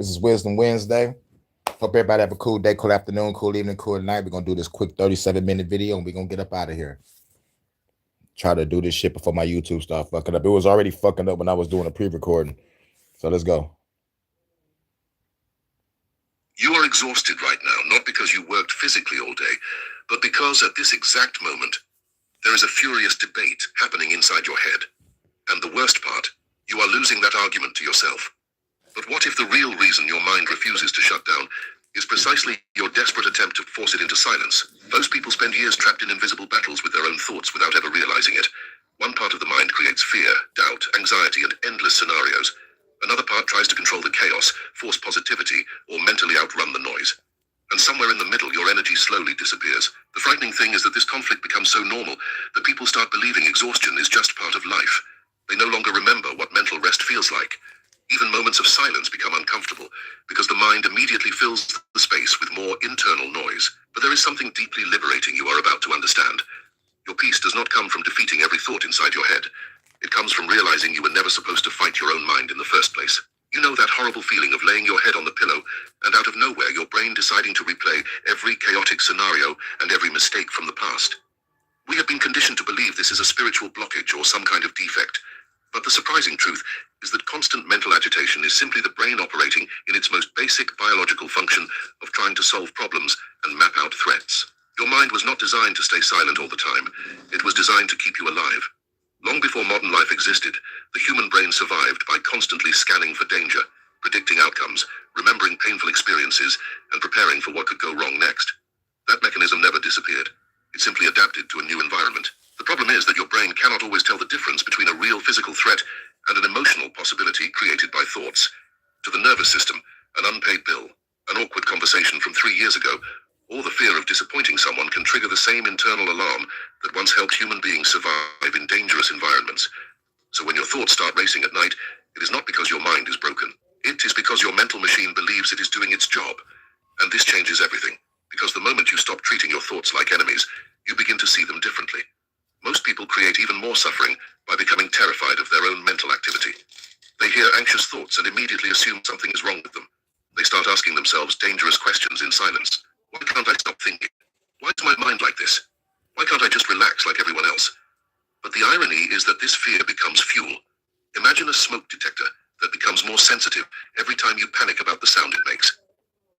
This is Wisdom Wednesday. Hope everybody have a cool day, cool afternoon, cool evening, cool night. We're gonna do this quick 37-minute video and we're gonna get up out of here. Try to do this shit before my YouTube start fucking up. It was already fucking up when I was doing a pre-recording. So let's go. You are exhausted right now, not because you worked physically all day, but because at this exact moment, there is a furious debate happening inside your head. And the worst part, you are losing that argument to yourself. But what if the real reason your mind refuses to shut down is precisely your desperate attempt to force it into silence? Those people spend years trapped in invisible battles with their own thoughts without ever realizing it. One part of the mind creates fear, doubt, anxiety, and endless scenarios. Another part tries to control the chaos, force positivity, or mentally outrun the noise. And somewhere in the middle, your energy slowly disappears. The frightening thing is that this conflict becomes so normal that people start believing exhaustion is just part of life. They no longer remember what mental rest feels like. Even moments of silence become uncomfortable because the mind immediately fills the space with more internal noise. But there is something deeply liberating you are about to understand. Your peace does not come from defeating every thought inside your head. It comes from realizing you were never supposed to fight your own mind in the first place. You know that horrible feeling of laying your head on the pillow and out of nowhere your brain deciding to replay every chaotic scenario and every mistake from the past. We have been conditioned to believe this is a spiritual blockage or some kind of defect. But the surprising truth is that constant mental agitation is simply the brain operating in its most basic biological function of trying to solve problems and map out threats. Your mind was not designed to stay silent all the time. It was designed to keep you alive. Long before modern life existed, the human brain survived by constantly scanning for danger, predicting outcomes, remembering painful experiences, and preparing for what could go wrong next. That mechanism never disappeared. It simply adapted to a new environment. The problem is that your brain cannot always tell the difference between a real physical threat and an emotional possibility created by thoughts. To the nervous system, an unpaid bill, an awkward conversation from 3 years ago, or the fear of disappointing someone can trigger the same internal alarm that once helped human beings survive in dangerous environments. So when your thoughts start racing at night, it is not because your mind is broken. It is because your mental machine believes it is doing its job. And this changes everything, because the moment you stop treating your thoughts like enemies, you begin to see them differently. Most people create even more suffering by becoming terrified of their own mental activity. They hear anxious thoughts and immediately assume something is wrong with them. They start asking themselves dangerous questions in silence. Why can't I stop thinking? Why is my mind like this? Why can't I just relax like everyone else? But the irony is that this fear becomes fuel. Imagine a smoke detector that becomes more sensitive every time you panic about the sound it makes.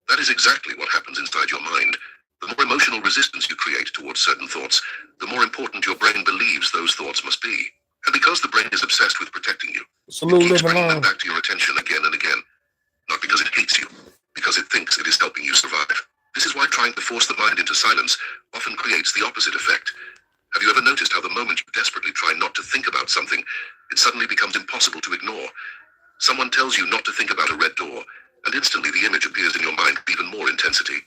That is exactly what happens inside your mind. The more emotional resistance you create towards certain thoughts, the more important your brain believes those thoughts must be. And because the brain is obsessed with protecting you, it keeps bringing them back to your attention again and again. Not because it hates you, because it thinks it is helping you survive. This is why trying to force the mind into silence often creates the opposite effect. Have you ever noticed how the moment you desperately try not to think about something, it suddenly becomes impossible to ignore? Someone tells you not to think about a red door, and instantly the image appears in your mind with even more intensity.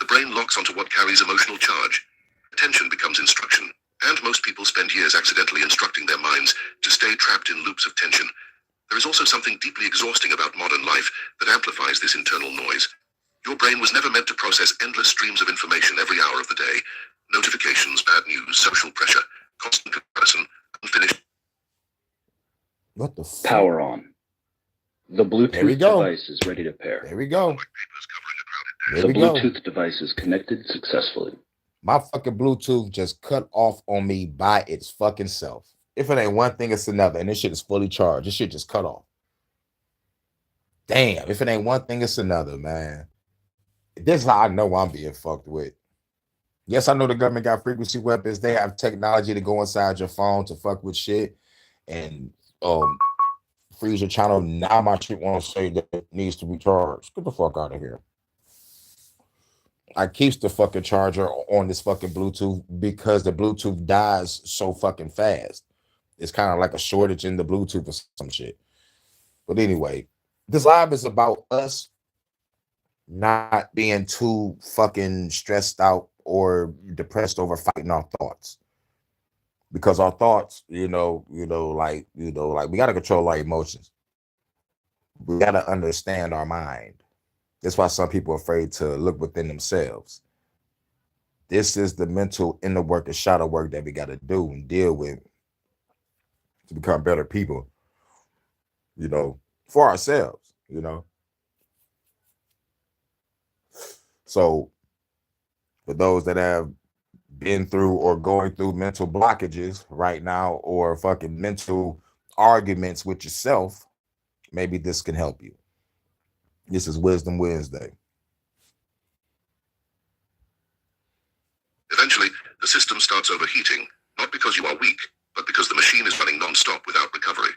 The brain locks onto what carries emotional charge. Attention becomes instruction, and most people spend years accidentally instructing their minds to stay trapped in loops of tension. There is also something deeply exhausting about modern life that amplifies this internal noise. Your brain was never meant to process endless streams of information every hour of the day. Notifications, bad news, social pressure, constant comparison, unfinished. What the fuck? Power on. The Bluetooth device is ready to pair. There we go. The Bluetooth device is connected successfully. My fucking Bluetooth just cut off on me by its fucking self. If it ain't one thing, it's another. And this shit is fully charged. This shit just cut off. Damn. If it ain't one thing, it's another, man. This is how I know I'm being fucked with. Yes, I know the government got frequency weapons. They have technology to go inside your phone to fuck with shit and freeze your channel. Now my shit won't say that it needs to be charged. Get the fuck out of here. I keep the fucking charger on this fucking Bluetooth because the Bluetooth dies so fucking fast. It's kind of like a shortage in the Bluetooth or some shit. But anyway, this live is about us not being too fucking stressed out or depressed over fighting our thoughts. Because our thoughts, we gotta control our emotions. We gotta understand our mind. That's why some people are afraid to look within themselves. This is the mental inner work and shadow work that we gotta do and deal with to become better people, for ourselves, So for those that have been through or going through mental blockages right now, or fucking mental arguments with yourself, maybe this can help you. This is Wisdom Wednesday. Eventually, the system starts overheating, not because you are weak, but because the machine is running non-stop without recovery.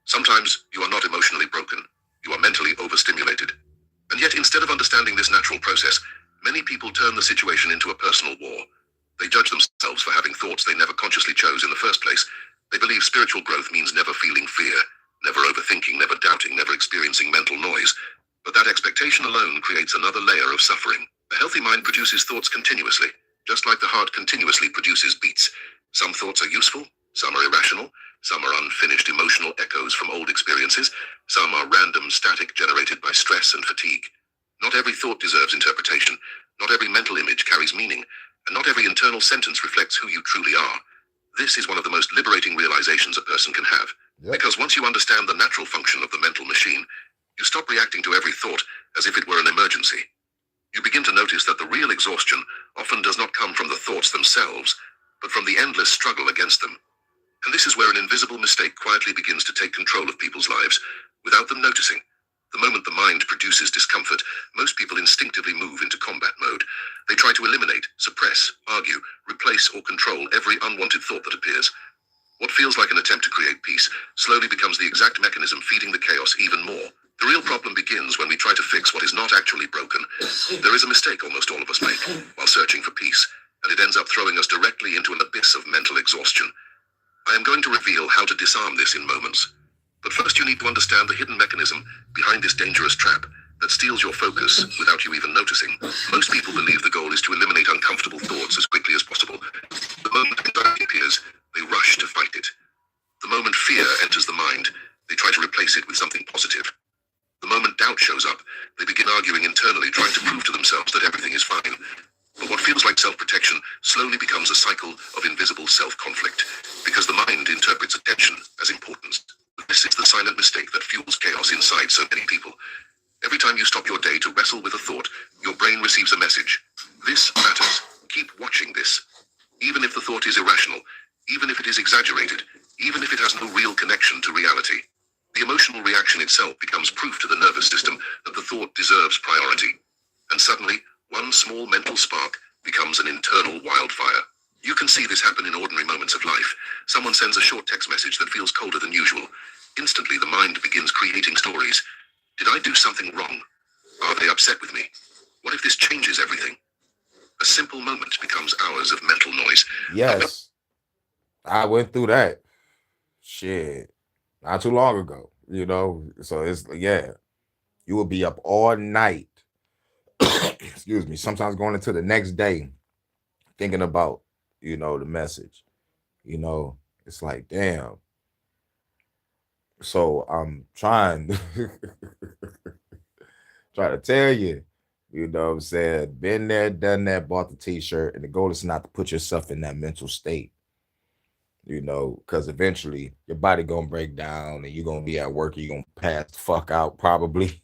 Sometimes you are not emotionally broken, you are mentally overstimulated. And yet, instead of understanding this natural process, many people turn the situation into a personal war. They judge themselves for having thoughts they never consciously chose in the first place. They believe spiritual growth means never feeling fear, never overthinking, never doubting, never experiencing mental noise. But that expectation alone creates another layer of suffering. A healthy mind produces thoughts continuously, just like the heart continuously produces beats. Some thoughts are useful, some are irrational, some are unfinished emotional echoes from old experiences, some are random static generated by stress and fatigue. Not every thought deserves interpretation, not every mental image carries meaning, and not every internal sentence reflects who you truly are. This is one of the most liberating realizations a person can have. Yep. Because once you understand the natural function of the mental machine, you stop reacting to every thought as if it were an emergency. You begin to notice that the real exhaustion often does not come from the thoughts themselves, but from the endless struggle against them. And this is where an invisible mistake quietly begins to take control of people's lives, without them noticing. The moment the mind produces discomfort, most people instinctively move into combat mode. They try to eliminate, suppress, argue, replace, or control every unwanted thought that appears. What feels like an attempt to create peace slowly becomes the exact mechanism feeding the chaos even more. The real problem begins when we try to fix what is not actually broken. There is a mistake almost all of us make while searching for peace, and it ends up throwing us directly into an abyss of mental exhaustion. I am going to reveal how to disarm this in moments. But first you need to understand the hidden mechanism behind this dangerous trap that steals your focus without you even noticing. Most people believe the goal is to eliminate uncomfortable thoughts as quickly as possible. The moment anxiety appears, they rush to fight it. The moment fear enters the mind, they try to replace it with something positive. The moment doubt shows up, they begin arguing internally, trying to prove to themselves that everything is fine. But what feels like self-protection slowly becomes a cycle of invisible self-conflict, because the mind interprets attention as importance. This is the silent mistake that fuels chaos inside so many people. Every time you stop your day to wrestle with a thought, your brain receives a message. This matters. Keep watching this. Even if the thought is irrational, even if it is exaggerated, even if it has no real connection to reality. The emotional reaction itself becomes proof to the nervous system that the thought deserves priority. And suddenly, one small mental spark becomes an internal wildfire. You can see this happen in ordinary moments of life. Someone sends a short text message that feels colder than usual. Instantly, the mind begins creating stories. Did I do something wrong? Are they upset with me? What if this changes everything? A simple moment becomes hours of mental noise. Yes, I went through that shit not too long ago, so it's, yeah, you will be up all night, excuse me, sometimes going into the next day thinking about, the message, it's like, damn. So I'm trying try to tell you, what I'm saying, been there, done that, bought the t-shirt, and the goal is not to put yourself in that mental state, because eventually your body gonna break down and you're gonna be at work, you're gonna pass the fuck out probably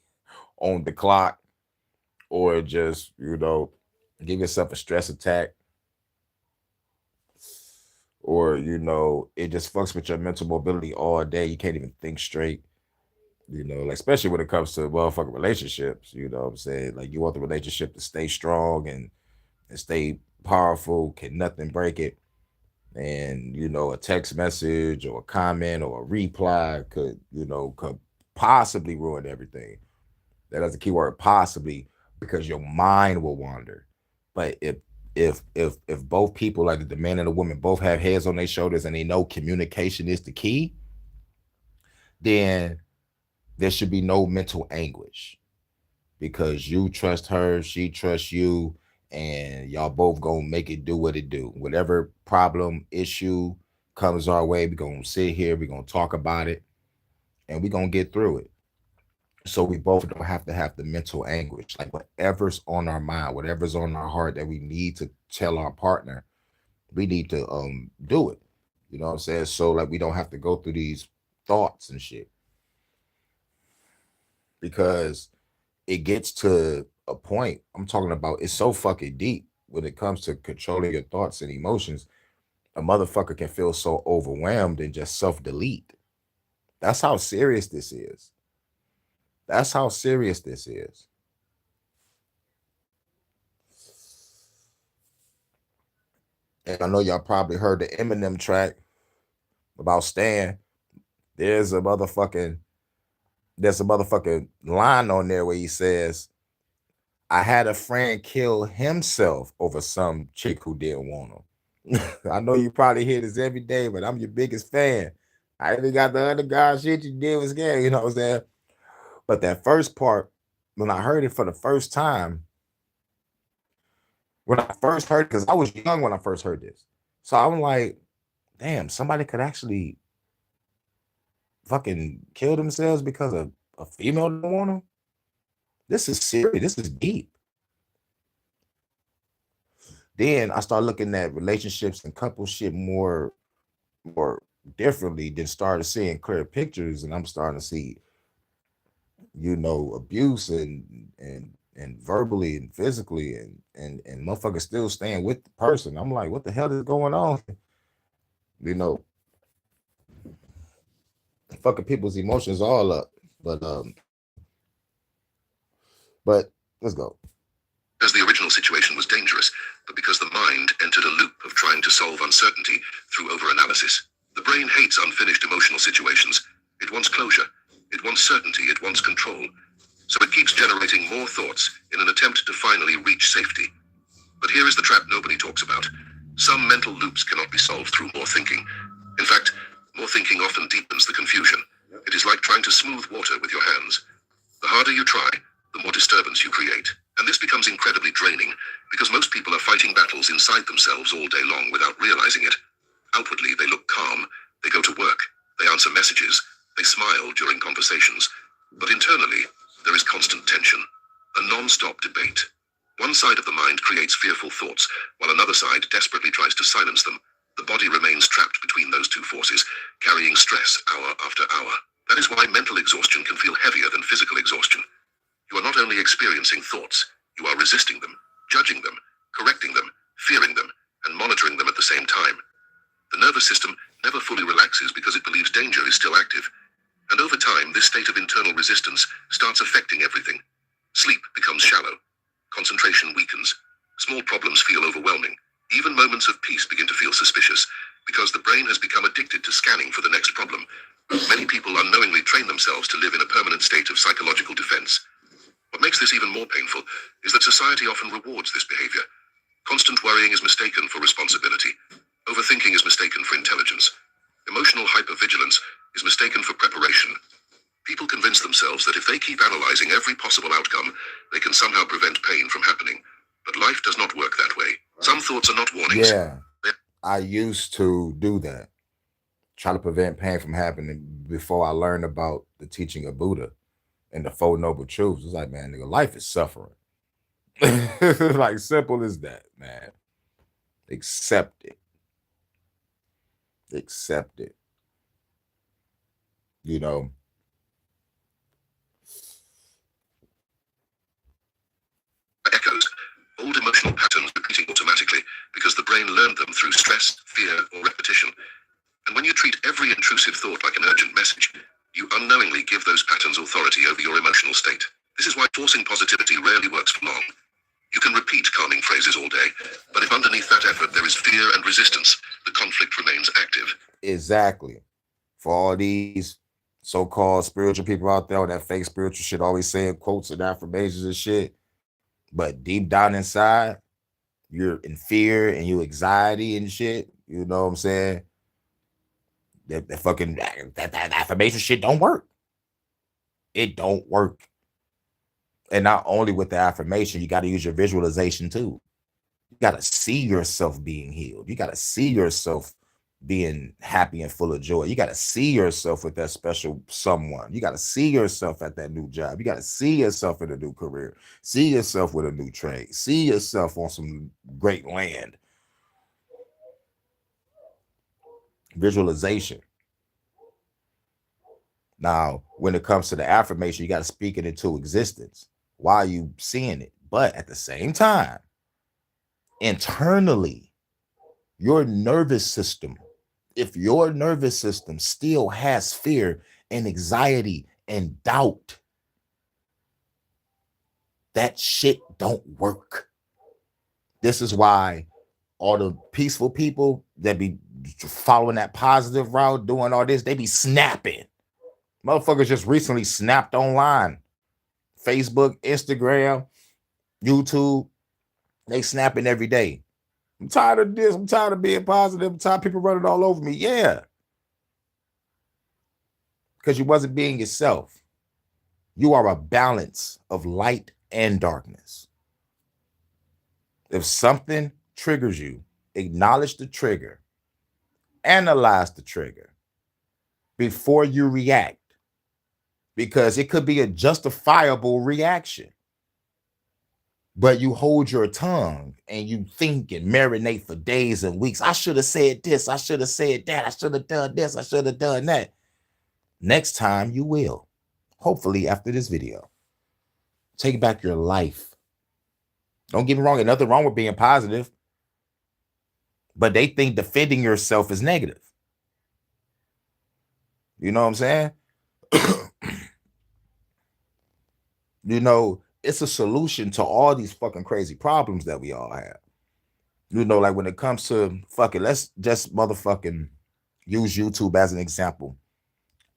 on the clock, or just, give yourself a stress attack, or, it just fucks with your mental mobility all day. You can't even think straight. Like, especially when it comes to motherfucking relationships, what I'm saying? Like, you want the relationship to stay strong and stay powerful. Can nothing break it? And, a text message or a comment or a reply could possibly ruin everything. That's a key word, possibly, because your mind will wander. But if both people, like the man and the woman, both have heads on their shoulders and they know communication is the key, then there should be no mental anguish, because you trust her, she trusts you, and y'all both gonna make it do what it do. Whatever problem, issue comes our way, we're gonna sit here, we're gonna talk about it, and we're gonna get through it. So we both don't have to have the mental anguish. Like, whatever's on our mind, whatever's on our heart that we need to tell our partner, we need to do it. You know what I'm saying? So, like, we don't have to go through these thoughts and shit, because it gets to a point. I'm talking about it's so fucking deep when it comes to controlling your thoughts and emotions. A motherfucker can feel so overwhelmed and just self-delete. That's how serious this is. That's how serious this is. And I know y'all probably heard the Eminem track about Stan. There's a motherfucking line on there where he says, I had a friend kill himself over some chick who didn't want him. I know you probably hear this every day, but I'm your biggest fan. I even got the other guy shit you did was scary, you know what I'm saying? But that first part, when I heard it for the first time, because I was young when I first heard this. So I'm like, damn, somebody could actually fucking kill themselves because of a female don't want them. This is serious. This is deep. Then I start looking at relationships and couple shit more differently, then started seeing clear pictures, and I'm starting to see, abuse and verbally and physically and motherfuckers still staying with the person. I'm like, what the hell is going on? Fucking people's emotions all up. But let's go. Because the original situation was dangerous, but because the mind entered a loop of trying to solve uncertainty through overanalysis. The brain hates unfinished emotional situations. It wants closure. It wants certainty. It wants control. So it keeps generating more thoughts in an attempt to finally reach safety. But here is the trap nobody talks about. Some mental loops cannot be solved through more thinking. In fact, more thinking often deepens the confusion. It is like trying to smooth water with your hands. The harder you try, the more disturbance you create. And this becomes incredibly draining because most people are fighting battles inside themselves all day long without realizing it. Outwardly, they look calm. They go to work. They answer messages. They smile during conversations. But internally, there is constant tension, a non-stop debate. One side of the mind creates fearful thoughts, while another side desperately tries to silence them. The body remains trapped between those two forces, carrying stress hour after hour. That is why mental exhaustion can feel heavier than physical exhaustion. You are not only experiencing thoughts, you are resisting them, judging them, correcting them, fearing them, and monitoring them at the same time. The nervous system never fully relaxes because it believes danger is still active. And over time, this state of internal resistance starts affecting everything. Sleep becomes shallow. Concentration weakens. Small problems feel overwhelming. Even moments of peace begin to feel suspicious because the brain has become addicted to scanning for the next problem. Many people unknowingly train themselves to live in a permanent state of psychological defense. What makes this even more painful is that society often rewards this behavior. Constant worrying is mistaken for responsibility. Overthinking is mistaken for intelligence. Emotional hypervigilance is mistaken for preparation. People convince themselves that if they keep analyzing every possible outcome, they can somehow prevent pain from happening. But life does not work that way. Some thoughts are not warnings. Yeah, I used to do that. Try to prevent pain from happening before I learned about the teaching of Buddha and the Four Noble Truths. It's like, man, nigga, life is suffering. Like, simple as that, man. Accept it. Accept it. Echoes, old emotional patterns repeating automatically because the brain learned them through stress, fear, or repetition. And when you treat every intrusive thought like an urgent message, you unknowingly give those patterns authority over your emotional state. This is why forcing positivity rarely works for long. You can repeat calming phrases all day, but if underneath that effort there is fear and resistance, the conflict remains active. Exactly. For all these so-called spiritual people out there, that fake spiritual shit, always saying quotes and affirmations and shit, but deep down inside, you're in fear and you anxiety and shit. You know what I'm saying? That fucking that affirmation shit don't work. It don't work. And not only with the affirmation, you got to use your visualization too. You got to see yourself being healed. You got to see yourself being happy and full of joy. You got to see yourself with that special someone. You got to see yourself at that new job. You got to see yourself in a new career. See yourself with a new trade. See yourself on some great land. Visualization. Now, when it comes to the affirmation, you got to speak it into existence. Why are you seeing it? But at the same time, internally, your nervous system, if your nervous system still has fear and anxiety and doubt, that shit don't work. This is why all the peaceful people that be following that positive route, doing all this, they be snapping. Motherfuckers just recently snapped online. Facebook, Instagram, YouTube, they snapping every day. I'm tired of this. I'm tired of being positive. I'm tired of people running all over me. Yeah. Because you wasn't being yourself. You are a balance of light and darkness. If something triggers you, acknowledge the trigger, analyze the trigger before you react, because it could be a justifiable reaction. But you hold your tongue and you think and marinate for days and weeks. I should have said this. I should have said that. I should have done this. I should have done that. Next time you will. Hopefully after this video. Take back your life. Don't get me wrong. There's nothing wrong with being positive. But they think defending yourself is negative. You know what I'm saying? You know, it's a solution to all these fucking crazy problems that we all have. You know, like when it comes to fucking, let's just motherfucking use YouTube as an example,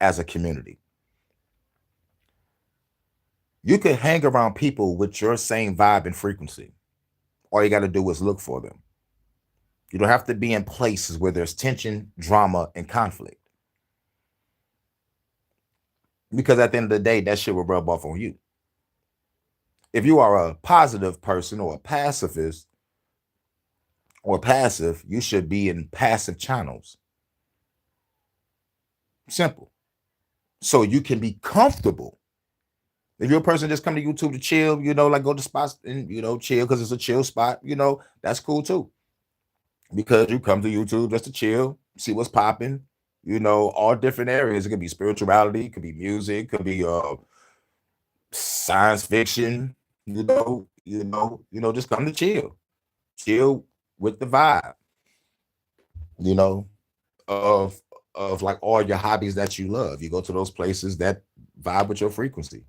as a community. You can hang around people with your same vibe and frequency. All you got to do is look for them. You don't have to be in places where there's tension, drama, and conflict. Because at the end of the day, that shit will rub off on you. If you are a positive person or a pacifist or passive, you should be in passive channels. Simple. So you can be comfortable. If you're a person just come to YouTube to chill, you know, like go to spots and, you know, chill because it's a chill spot, you know, that's cool too. Because you come to YouTube just to chill, see what's popping, you know, all different areas. It could be spirituality, it could be music, it could be science fiction, you know, just come to chill with the vibe, you know, of like all your hobbies that you love. You go to those places that vibe with your frequency.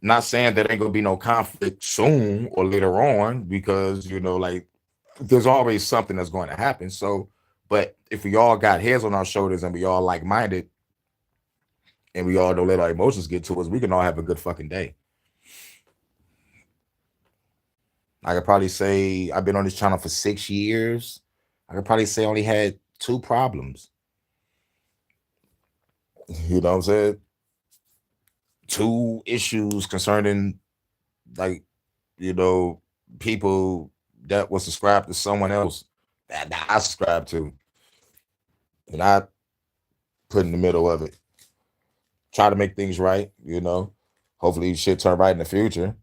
Not saying that ain't gonna be no conflict soon or later on, because, you know, like there's always something that's going to happen. So, but if we all got heads on our shoulders and we all like-minded and we all don't let our emotions get to us, we can all have a good fucking day. I could probably say I've been on this channel for 6 years. I could probably say I only had 2 problems. You know what I'm saying? 2 issues concerning, like, you know, people that was subscribed to someone else that I subscribed to. And I put in the middle of it. Try to make things right, you know. Hopefully shit turn right in the future.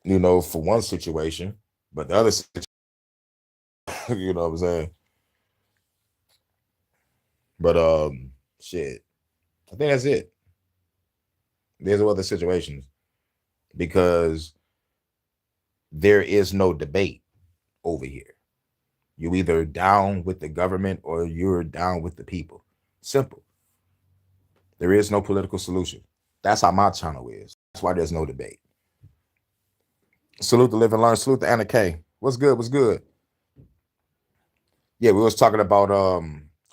You know, for one situation, but the other situation, you know what I'm saying? But shit, I think that's it. There's other situations, because there is no debate over here. You either down with the government or you're down with the people. Simple. There is no political solution. That's how my channel is. That's why there's no debate. Salute the Live and Learn. Salute the Anna K. What's good? What's good? Yeah, we was talking about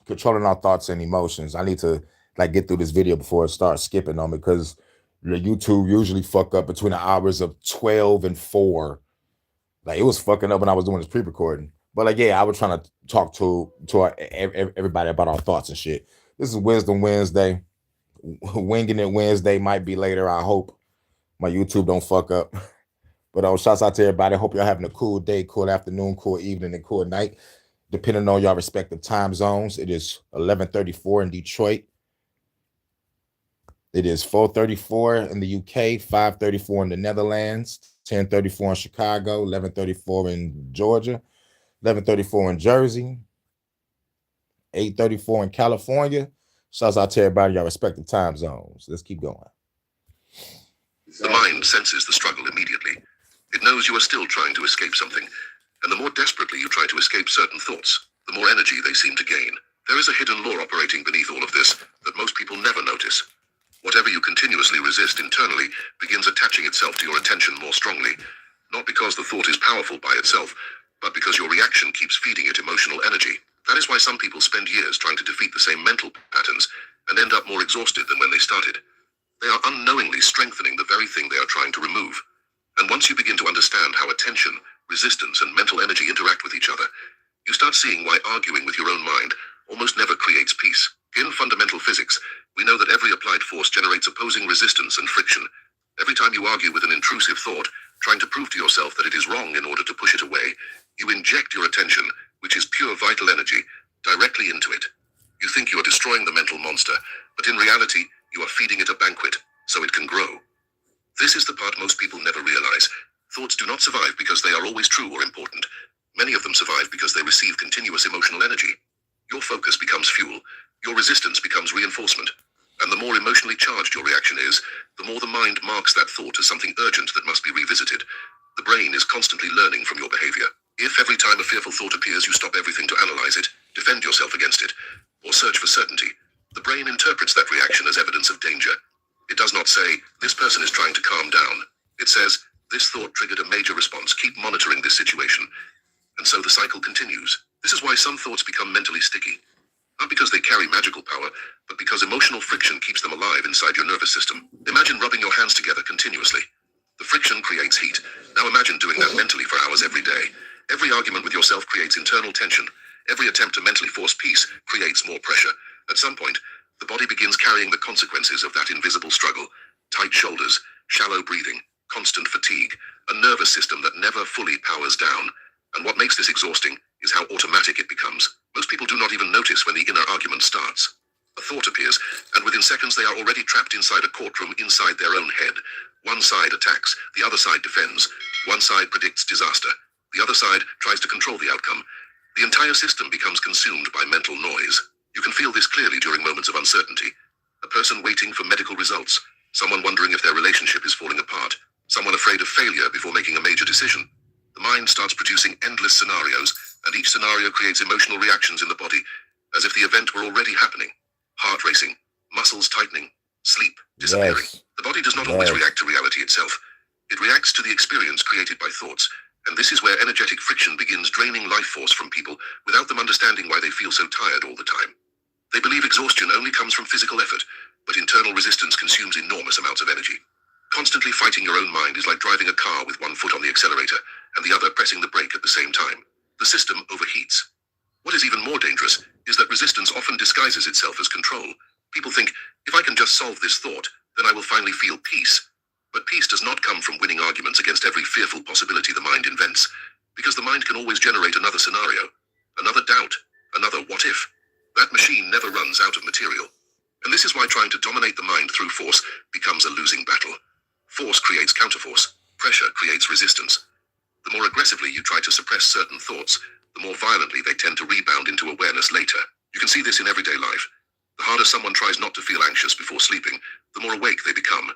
controlling our thoughts and emotions. I need to like get through this video before it starts skipping on me, because the YouTube usually fuck up between the hours of 12 and 4. Like it was fucking up when I was doing this pre-recording. But like, yeah, I was trying to talk to everybody about our thoughts and shit. This is Wisdom Wednesday. Winging it Wednesday might be later. I hope my YouTube don't fuck up. But shouts out to everybody. Hope y'all having a cool day, cool afternoon, cool evening, and cool night, depending on y'all respective time zones. It is 11:34 in Detroit. It is 4:34 in the UK, 5:34 in the Netherlands, 10:34 in Chicago, 11:34 in Georgia, 11:34 in Jersey, 8:34 in California. Shouts out to everybody, y'all respective time zones. Let's keep going. The mind senses the struggle immediately. It knows you are still trying to escape something, and the more desperately you try to escape certain thoughts, the more energy they seem to gain. There is a hidden law operating beneath all of this that most people never notice. Whatever you continuously resist internally begins attaching itself to your attention more strongly, not because the thought is powerful by itself, but because your reaction keeps feeding it emotional energy. That is why some people spend years trying to defeat the same mental patterns and end up more exhausted than when they started. They are unknowingly strengthening the very thing they are trying to remove. And once you begin to understand how attention, resistance, and mental energy interact with each other, you start seeing why arguing with your own mind almost never creates peace. In fundamental physics, we know that every applied force generates opposing resistance and friction. Every time you argue with an intrusive thought, trying to prove to yourself that it is wrong in order to push it away, you inject your attention, which is pure vital energy, directly into it. You think you are destroying the mental monster, but in reality, you are feeding it a banquet, so it can grow. This is the part most people never realize. Thoughts do not survive because they are always true or important. Many of them survive because they receive continuous emotional energy. Your focus becomes fuel, your resistance becomes reinforcement, and the more emotionally charged your reaction is, the more the mind marks that thought as something urgent that must be revisited. The brain is constantly learning from your behavior. If every time a fearful thought appears you stop everything to analyze it, defend yourself against it, or search for certainty, the brain interprets that reaction as evidence of danger. It does not say, this person is trying to calm down. It says, this thought triggered a major response, keep monitoring this situation. And so the cycle continues. This is why some thoughts become mentally sticky. Not because they carry magical power, but because emotional friction keeps them alive inside your nervous system. Imagine rubbing your hands together continuously. The friction creates heat. Now imagine doing that mentally for hours every day. Every argument with yourself creates internal tension. Every attempt to mentally force peace creates more pressure. At some point, the body begins carrying the consequences of that invisible struggle. Tight shoulders, shallow breathing, constant fatigue, a nervous system that never fully powers down. And what makes this exhausting is how automatic it becomes. Most people do not even notice when the inner argument starts. A thought appears, and within seconds they are already trapped inside a courtroom inside their own head. One side attacks, the other side defends. One side predicts disaster, the other side tries to control the outcome. The entire system becomes consumed by mental noise. You can feel this clearly during moments of uncertainty. A person waiting for medical results, someone wondering if their relationship is falling apart, someone afraid of failure before making a major decision. The mind starts producing endless scenarios, and each scenario creates emotional reactions in the body, as if the event were already happening. Heart racing, muscles tightening, sleep disappearing. Yes. The body does not always react to reality itself. It reacts to the experience created by thoughts, and this is where energetic friction begins draining life force from people without them understanding why they feel so tired all the time. They believe exhaustion only comes from physical effort, but internal resistance consumes enormous amounts of energy. Constantly fighting your own mind is like driving a car with one foot on the accelerator and the other pressing the brake at the same time. The system overheats. What is even more dangerous is that resistance often disguises itself as control. People think, if I can just solve this thought, then I will finally feel peace. But peace does not come from winning arguments against every fearful possibility the mind invents, because the mind can always generate another scenario, another doubt, another what if. That machine never runs out of material. And this is why trying to dominate the mind through force becomes a losing battle. Force creates counterforce. Pressure creates resistance. The more aggressively you try to suppress certain thoughts, the more violently they tend to rebound into awareness later. You can see this in everyday life. The harder someone tries not to feel anxious before sleeping, the more awake they become.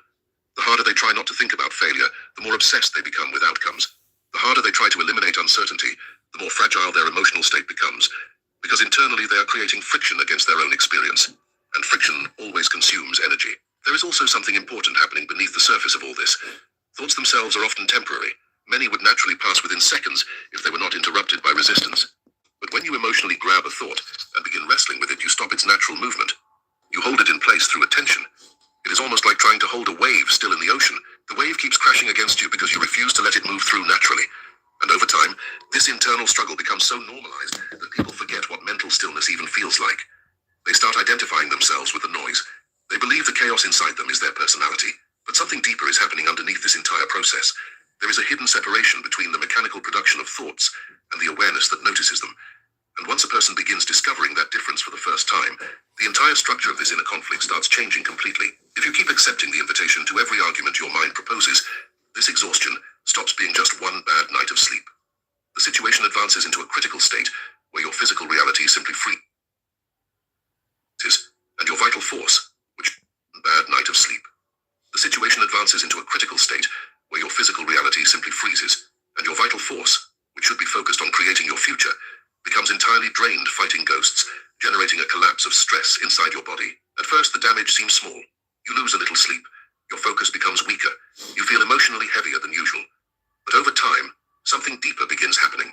The harder they try not to think about failure, the more obsessed they become with outcomes. The harder they try to eliminate uncertainty, the more fragile their emotional state becomes, because internally they are creating friction against their own experience. And friction always consumes energy. There is also something important happening beneath the surface of all this. Thoughts themselves are often temporary. Many would naturally pass within seconds if they were not interrupted by resistance. But when you emotionally grab a thought and begin wrestling with it, you stop its natural movement. You hold it in place through attention. It is almost like trying to hold a wave still in the ocean. The wave keeps crashing against you because you refuse to let it move through naturally. And over time, this internal struggle becomes so normalized that people forget what mental stillness even feels like. They start identifying themselves with the noise. They believe the chaos inside them is their personality, but something deeper is happening underneath this entire process. There is a hidden separation between the mechanical production of thoughts and the awareness that notices them. And once a person begins discovering that difference for the first time, the entire structure of this inner conflict starts changing completely. If you keep accepting the invitation to every argument your mind proposes, this exhaustion stops being just one bad night of sleep. The situation advances into a critical state where your physical reality simply freezes, and your vital force, which bad night of sleep. The situation advances into a critical state where your physical reality simply freezes, and your vital force, which should be focused on creating your future, becomes entirely drained fighting ghosts, generating a collapse of stress inside your body. At first, the damage seems small. You lose a little sleep. Your focus becomes weaker. You feel emotionally heavier than usual. But over time, something deeper begins happening.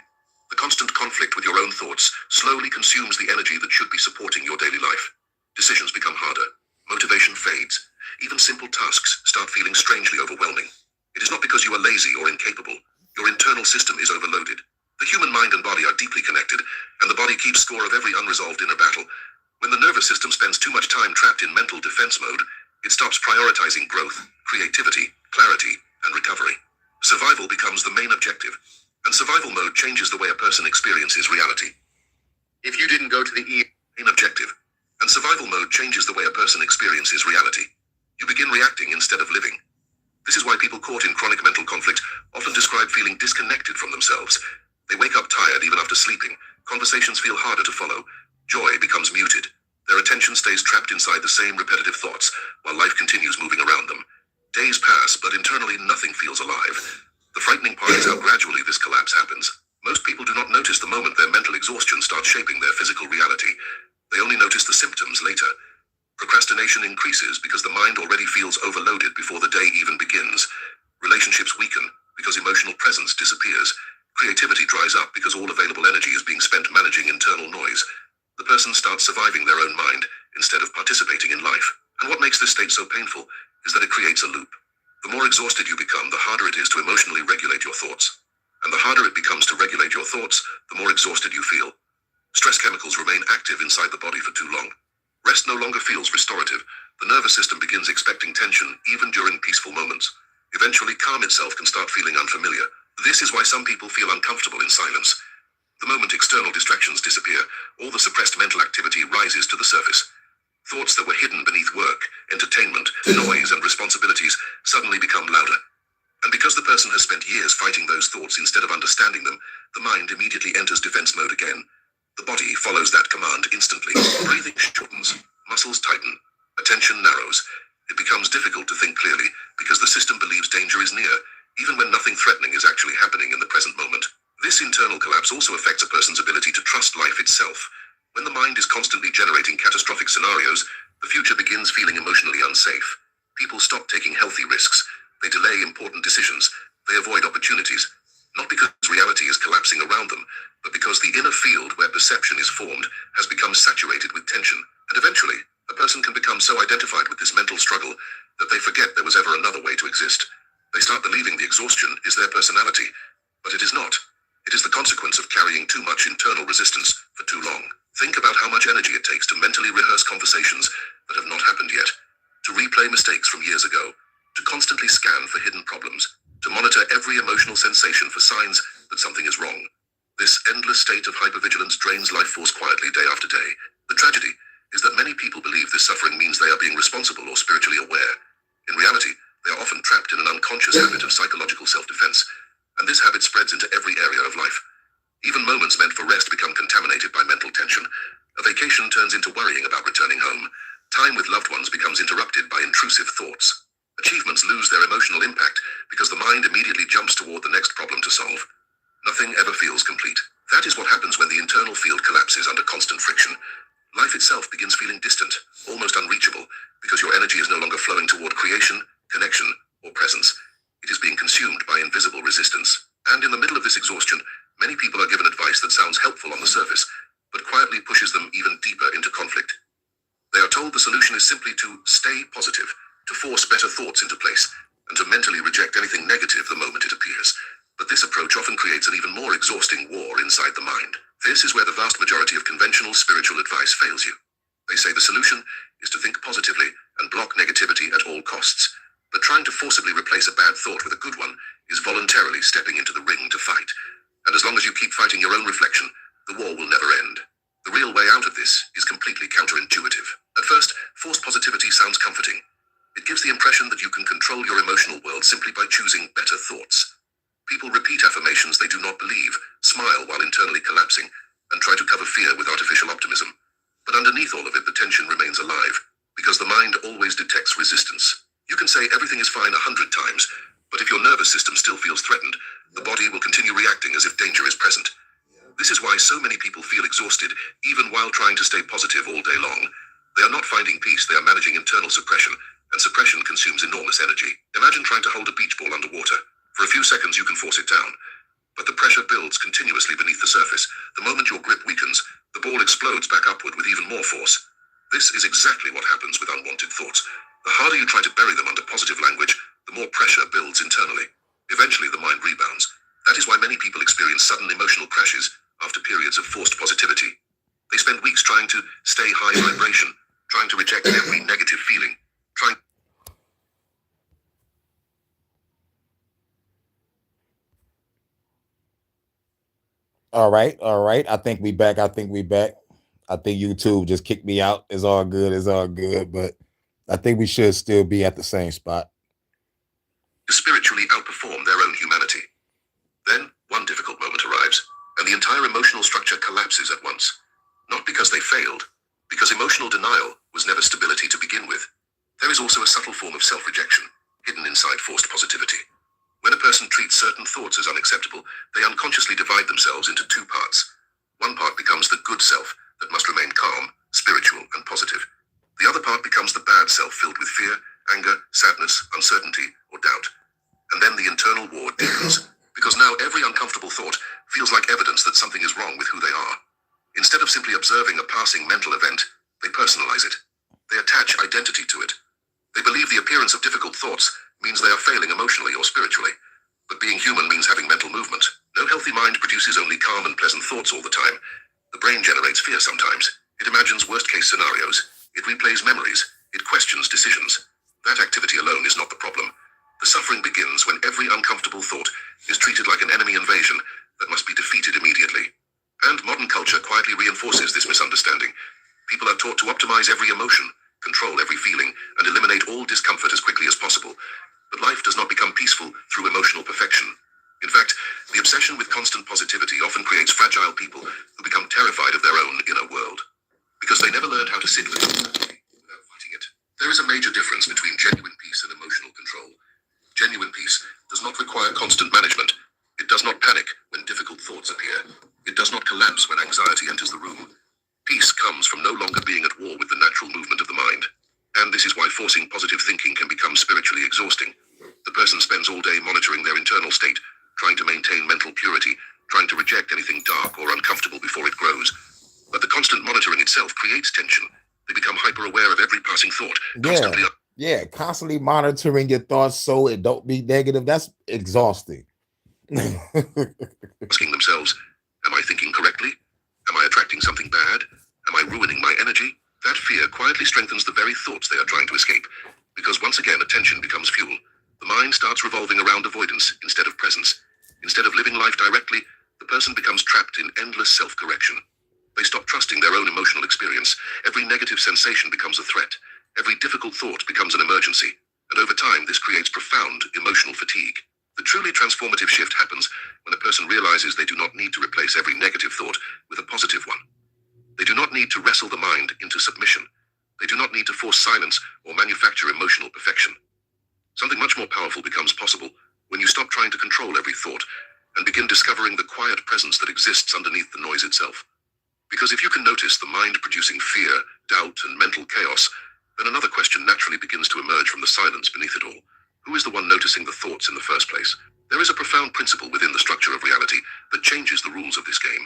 The constant conflict with your own thoughts slowly consumes the energy that should be supporting your daily life. Decisions become harder. Motivation fades. Even simple tasks start feeling strangely overwhelming. It is not because you are lazy or incapable. Your internal system is overloaded. The human mind and body are deeply connected, and the body keeps score of every unresolved inner battle. When the nervous system spends too much time trapped in mental defense mode, it stops prioritizing growth, creativity, clarity, and recovery. Survival becomes the main objective, and survival mode changes the way a person experiences reality. If you didn't go to the main objective, and survival mode changes the way a person experiences reality. You begin reacting instead of living. This is why people caught in chronic mental conflict often describe feeling disconnected from themselves. They wake up tired even after sleeping. Conversations feel harder to follow. Joy becomes muted. Their attention stays trapped inside the same repetitive thoughts, while life continues moving around them. Days pass, but internally nothing feels alive. The frightening part is how gradually this collapse happens. Most people do not notice the moment their mental exhaustion starts shaping their physical reality. They only notice the symptoms later. Procrastination increases because the mind already feels overloaded before the day even begins. Relationships weaken because emotional presence disappears. Creativity dries up because all available energy is being spent managing internal noise. The person starts surviving their own mind instead of participating in life. And what makes this state so painful is that it creates a loop. The more exhausted you become, the harder it is to emotionally regulate your thoughts. And the harder it becomes to regulate your thoughts, the more exhausted you feel. Stress chemicals remain active inside the body for too long. Rest no longer feels restorative. The nervous system begins expecting tension even during peaceful moments. Eventually, calm itself can start feeling unfamiliar. This is why some people feel uncomfortable in silence. The moment external distractions disappear, all the suppressed mental activity rises to the surface. Thoughts that were hidden beneath work, entertainment, noise, and responsibilities suddenly become louder. And because the person has spent years fighting those thoughts instead of understanding them, the mind immediately enters defense mode again. The body follows that command instantly. Breathing shortens, muscles tighten, attention narrows. It becomes difficult to think clearly because the system believes danger is near, even when nothing threatening is actually happening in the present moment. This internal collapse also affects a person's ability to trust life itself. When the mind is constantly generating catastrophic scenarios, the future begins feeling emotionally unsafe. People stop taking healthy risks. They delay important decisions. They avoid opportunities. Not because reality is collapsing around them, but because the inner field where perception is formed has become saturated with tension. And eventually, a person can become so identified with this mental struggle that they forget there was ever another way to exist. They start believing the exhaustion is their personality, but it is not. It is the consequence of carrying too much internal resistance for too long. Think about how much energy it takes to mentally rehearse conversations that have not happened yet, to replay mistakes from years ago, to constantly scan for hidden problems, to monitor every emotional sensation for signs that something is wrong. This endless state of hypervigilance drains life force quietly day after day. The tragedy is that many people believe this suffering means they are being responsible or spiritually aware. In reality, they are often trapped in an unconscious habit of psychological self-defense, and this habit spreads into every area of life. Even moments meant for rest become contaminated by mental tension. A vacation turns into worrying about returning home. Time with loved ones becomes interrupted by intrusive thoughts. Achievements lose their emotional impact because the mind immediately jumps toward the next problem to solve. Nothing ever feels complete. That is what happens when the internal field collapses under constant friction. Life itself begins feeling distant, almost unreachable, because your energy is no longer flowing toward creation, connection, or presence. It is being consumed by invisible resistance. And in the middle of this exhaustion, many people are given advice that sounds helpful on the surface, but quietly pushes them even deeper into conflict. They are told the solution is simply to stay positive, to force better thoughts into place, and to mentally reject anything negative the moment it appears. But this approach often creates an even more exhausting war inside the mind. This is where the vast majority of conventional spiritual advice fails you. They say the solution is to think positively and block negativity at all costs. But trying to forcibly replace a bad thought with a good one is voluntarily stepping into the ring to fight. And as long as you keep fighting your own reflection, the war will never end. The real way out of this is completely counterintuitive. At first, forced positivity sounds comforting. It gives the impression that you can control your emotional world simply by choosing better thoughts. People repeat affirmations they do not believe, smile while internally collapsing, and try to cover fear with artificial optimism. But underneath all of it, the tension remains alive, because the mind always detects resistance. You can say everything is fine 100 times, But if your nervous system still feels threatened, the body will continue reacting as if danger is present. This is why so many people feel exhausted, even while trying to stay positive all day long. They are not finding peace, they are managing internal suppression, and suppression consumes enormous energy. Imagine trying to hold a beach ball underwater. For a few seconds you can force it down, but the pressure builds continuously beneath the surface. The moment your grip weakens, the ball explodes back upward with even more force. This is exactly what happens with unwanted thoughts. The harder you try to bury them under positive language, the more pressure builds internally. Eventually, the mind rebounds. That is why many people experience sudden emotional crashes after periods of forced positivity. They spend weeks trying to stay high vibration, trying to reject every negative feeling, trying. All right. I think we back. I think YouTube just kicked me out. It's all good. But I think we should still be at the same spot. To spiritually outperform their own humanity. Then, one difficult moment arrives, and the entire emotional structure collapses at once. Not because they failed, because emotional denial was never stability to begin with. There is also a subtle form of self-rejection, hidden inside forced positivity. When a person treats certain thoughts as unacceptable, they unconsciously divide themselves into two parts. One part becomes the good self that must remain calm, spiritual, and positive. The other part becomes the bad self filled with fear, anger, sadness, uncertainty, or doubt. And then the internal war deepens, because now every uncomfortable thought feels like evidence that something is wrong with who they are. Instead of simply observing a passing mental event, they personalize it. They attach identity to it. They believe the appearance of difficult thoughts means they are failing emotionally or spiritually. But being human means having mental movement. No healthy mind produces only calm and pleasant thoughts all the time. The brain generates fear sometimes. It imagines worst-case scenarios. It replays memories. It questions decisions. That activity alone is not the problem. The suffering begins when every uncomfortable thought is treated like an enemy invasion that must be defeated immediately. And modern culture quietly reinforces this misunderstanding. People are taught to optimize every emotion, control every feeling, and eliminate all discomfort as quickly as possible. But life does not become peaceful through emotional perfection. In fact, the obsession with constant positivity often creates fragile people who become terrified of their own inner world, because they never learned how to sit with uncertainty without fighting it. There is a major difference between genuine peace and emotional control. Genuine peace does not require constant management. It does not panic when difficult thoughts appear. It does not collapse when anxiety enters the room. Peace comes from no longer being at war with the natural movement of the mind. And this is why forcing positive thinking can become spiritually exhausting. The person spends all day monitoring their internal state, trying to maintain mental purity, trying to reject anything dark or uncomfortable before it grows. But the constant monitoring itself creates tension. They become hyper-aware of every passing thought, constantly monitoring your thoughts so it don't be negative. That's exhausting. Asking themselves, am I thinking correctly? Am I attracting something bad? Am I ruining my energy? That fear quietly strengthens the very thoughts they are trying to escape, because once again attention becomes fuel. The mind starts revolving around avoidance instead of presence. Instead of living life directly, the person becomes trapped in endless self-correction. They stop trusting their own emotional experience. Every negative sensation becomes a threat. Every difficult thought becomes an emergency. And over time, this creates profound emotional fatigue. The truly transformative shift happens when a person realizes they do not need to replace every negative thought with a positive one. They do not need to wrestle the mind into submission. They do not need to force silence or manufacture emotional perfection. Something much more powerful becomes possible when you stop trying to control every thought and begin discovering the quiet presence that exists underneath the noise itself. Because if you can notice the mind producing fear, doubt, and mental chaos, then another question naturally begins to emerge from the silence beneath it all. Who is the one noticing the thoughts in the first place? There is a profound principle within the structure of reality that changes the rules of this game.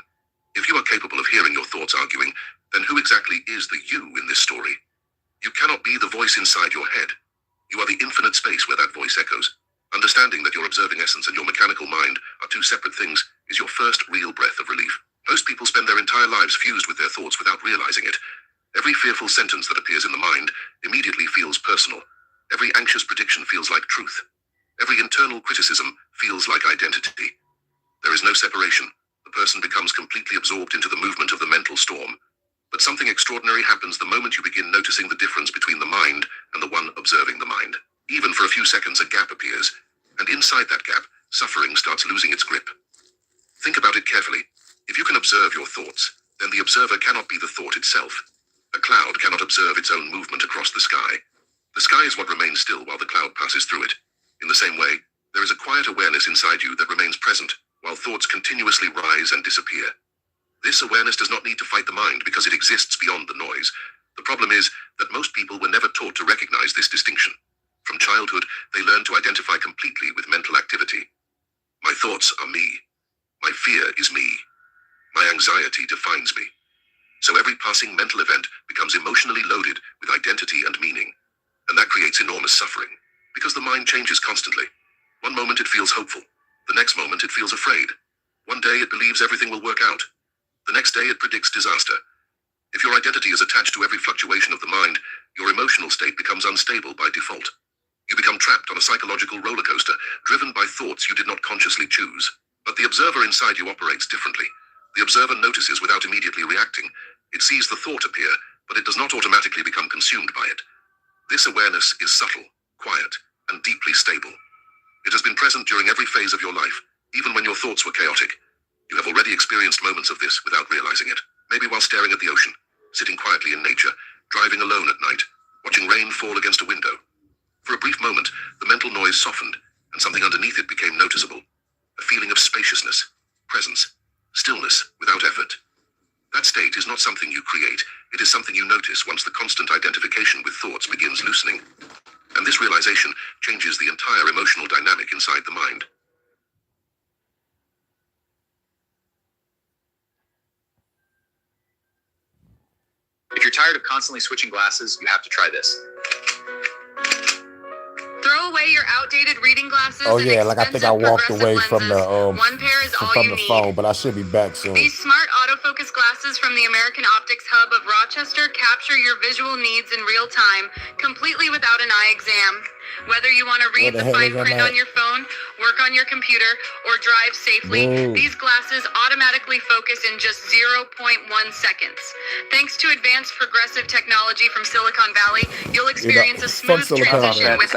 If you are capable of hearing your thoughts arguing, then who exactly is the you in this story? You cannot be the voice inside your head. You are the infinite space where that voice echoes. Understanding that your observing essence and your mechanical mind are two separate things is your first real breath of relief. Most people spend their entire lives fused with their thoughts without realizing it. Every fearful sentence that appears in the mind immediately feels personal. Every anxious prediction feels like truth. Every internal criticism feels like identity. There is no separation. The person becomes completely absorbed into the movement of the mental storm. But something extraordinary happens the moment you begin noticing the difference between the mind and the one observing the mind. Even for a few seconds, a gap appears, and inside that gap, suffering starts losing its grip. Think about it carefully. If you can observe your thoughts, then the observer cannot be the thought itself. A cloud cannot observe its own movement across the sky. The sky is what remains still while the cloud passes through it. In the same way, There is a quiet awareness inside you that remains present, while thoughts continuously rise and disappear. This awareness does not need to fight the mind because it exists beyond the noise. The problem is that most people were never taught to recognize this distinction. From childhood, they learn to identify completely with mental activity. My thoughts are me. My fear is me. My anxiety defines me. So every passing mental event becomes emotionally loaded with identity and meaning. And that creates enormous suffering, because the mind changes constantly. One moment it feels hopeful. The next moment it feels afraid. One day it believes everything will work out. The next day it predicts disaster. If your identity is attached to every fluctuation of the mind, your emotional state becomes unstable by default. You become trapped on a psychological roller coaster, driven by thoughts you did not consciously choose. But the observer inside you operates differently. The observer notices without immediately reacting. It sees the thought appear, but it does not automatically become consumed by it. This awareness is subtle, quiet, and deeply stable. It has been present during every phase of your life, even when your thoughts were chaotic. You have already experienced moments of this without realizing it. Maybe while staring at the ocean, sitting quietly in nature, driving alone at night, watching rain fall against a window. For a brief moment, the mental noise softened, and something underneath it became noticeable. A feeling of spaciousness, presence, stillness without effort. That state is not something you create, it is something you notice once the constant identification with thoughts begins loosening. And this realization changes the entire emotional dynamic inside the mind. If you're tired of constantly switching glasses, you have to try this. Throw away your outdated reading glasses. Oh yeah, like I think I walked away from the One pair is all from you the need. phone, but I should be back soon. These smart autofocus glasses from the American Optics Hub of Rochester capture your visual needs in real time, completely without an eye exam. Whether you want to read the fine print on your phone, work on your computer, or drive safely, these glasses automatically focus in just 0.1 seconds. Thanks to advanced progressive technology from Silicon Valley, you'll experience a smooth transition with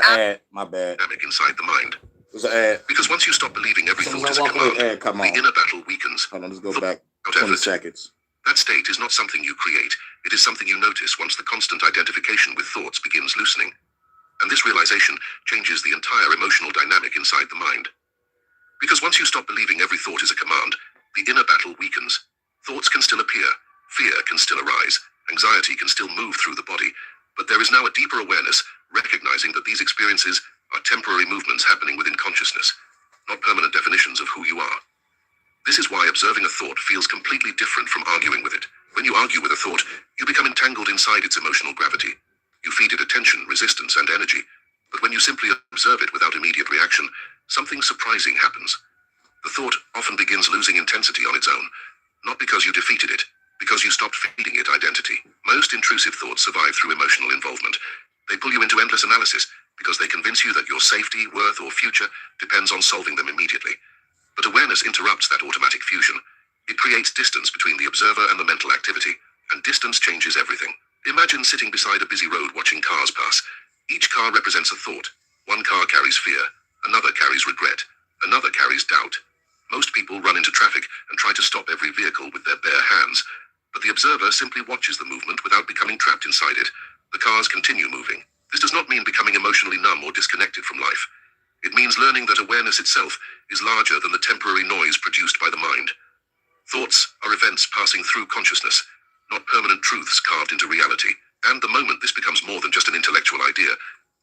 My bad. Dynamic inside the mind. It was an ad. Because once you stop believing every thought is a command, the inner battle weakens. Hold on, let's go back Without 20 effort. seconds. That state is not something you create. It is something you notice once the constant identification with thoughts begins loosening. And this realization changes the entire emotional dynamic inside the mind. Because once you stop believing every thought is a command, the inner battle weakens. Thoughts can still appear, fear can still arise, anxiety can still move through the body, but there is now a deeper awareness, recognizing that these experiences are temporary movements happening within consciousness, not permanent definitions of who you are. This is why observing a thought feels completely different from arguing with it. When you argue with a thought, you become entangled inside its emotional gravity. You feed it attention, resistance, and energy. But when you simply observe it without immediate reaction, something surprising happens. The thought often begins losing intensity on its own, not because you defeated it, because you stopped feeding it identity. Most intrusive thoughts survive through emotional involvement. They pull you into endless analysis because they convince you that your safety, worth, or future depends on solving them immediately. But awareness interrupts that automatic fusion. It creates distance between the observer and the mental activity, and distance changes everything. Imagine sitting beside a busy road watching cars pass. Each car represents a thought. One car carries fear, another carries regret, another carries doubt. Most people run into traffic and try to stop every vehicle with their bare hands, but the observer simply watches the movement without becoming trapped inside it. The cars continue moving. This does not mean becoming emotionally numb or disconnected from life. It means learning that awareness itself is larger than the temporary noise produced by the mind. Thoughts are events passing through consciousness, not permanent truths carved into reality. And the moment this becomes more than just an intellectual idea,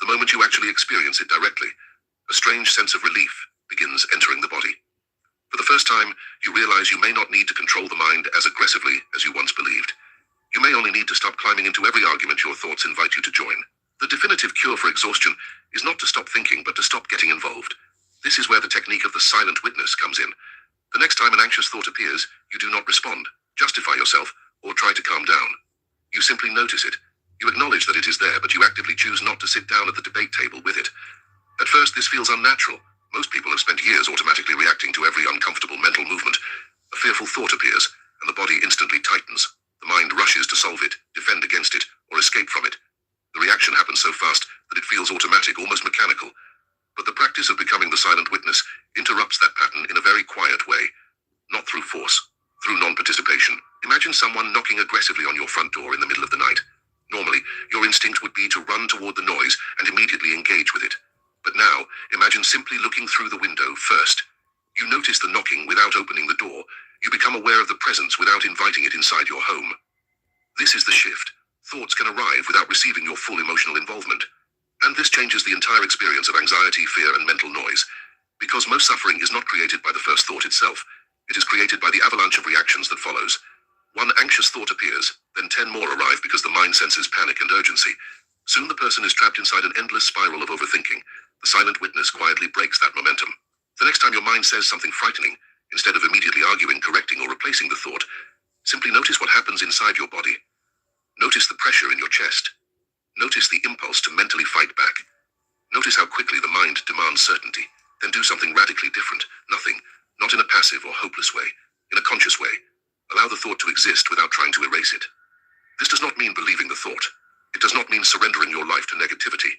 the moment you actually experience it directly, a strange sense of relief begins entering the body. For the first time, you realize you may not need to control the mind as aggressively as you once believed. You may only need to stop climbing into every argument your thoughts invite you to join. The definitive cure for exhaustion is not to stop thinking, but to stop getting involved. This is where the technique of the silent witness comes in. The next time an anxious thought appears, you do not respond, justify yourself, or try to calm down. You simply notice it. You acknowledge that it is there, but you actively choose not to sit down at the debate table with it. At first, this feels unnatural. Most people have spent years automatically reacting to every uncomfortable mental movement. A fearful thought appears, and the body instantly tightens. The mind rushes to solve it, defend against it, or escape from it. The reaction happens so fast that it feels automatic, almost mechanical. But the practice of becoming the silent witness interrupts that pattern in a very quiet way, not through force, through non-participation. Imagine someone knocking aggressively on your front door in the middle of the night. Normally, your instinct would be to run toward the noise and immediately engage with it. But now, imagine simply looking through the window first. You notice the knocking without opening the door. You become aware of the presence without inviting it inside your home. This is the shift. Thoughts can arrive without receiving your full emotional involvement. And this changes the entire experience of anxiety, fear, and mental noise. Because most suffering is not created by the first thought itself. It is created by the avalanche of reactions that follows. One anxious thought appears, then 10 more arrive because the mind senses panic and urgency. Soon the person is trapped inside an endless spiral of overthinking. The silent witness quietly breaks that momentum. The next time your mind says something frightening, instead of immediately arguing, correcting, or replacing the thought, simply notice what happens inside your body. Notice the pressure in your chest. Notice the impulse to mentally fight back. Notice how quickly the mind demands certainty. Then do something radically different. Nothing. Not in a passive or hopeless way. In a conscious way. Allow the thought to exist without trying to erase it. This does not mean believing the thought. It does not mean surrendering your life to negativity.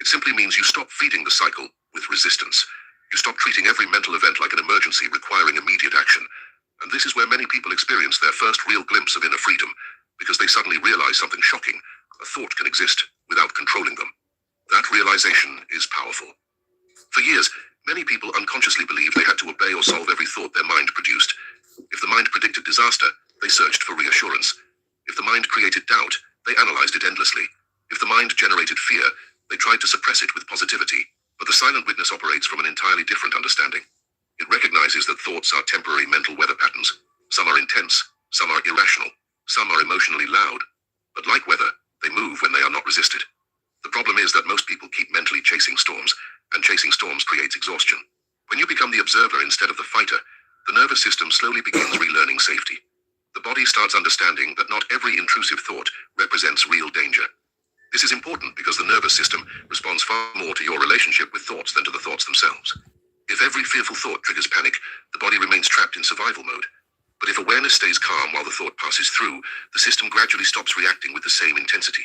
It simply means you stop feeding the cycle with resistance. You stop treating every mental event like an emergency requiring immediate action. And this is where many people experience their first real glimpse of inner freedom, because they suddenly realize something shocking. A thought can exist without controlling them. That realization is powerful. For years, many people unconsciously believed they had to obey or solve every thought their mind produced. If the mind predicted disaster, they searched for reassurance. If the mind created doubt, they analyzed it endlessly. If the mind generated fear, they tried to suppress it with positivity. But the silent witness operates from an entirely different understanding. It recognizes that thoughts are temporary mental weather patterns. Some are intense, some are irrational, some are emotionally loud. But like weather, they move when they are not resisted. The problem is that most people keep mentally chasing storms, and chasing storms creates exhaustion. When you become the observer instead of the fighter, the nervous system slowly begins relearning safety. The body starts understanding that not every intrusive thought represents real danger. This is important because the nervous system responds far more to your relationship with thoughts than to the thoughts themselves. If every fearful thought triggers panic, the body remains trapped in survival mode. But if awareness stays calm while the thought passes through, the system gradually stops reacting with the same intensity.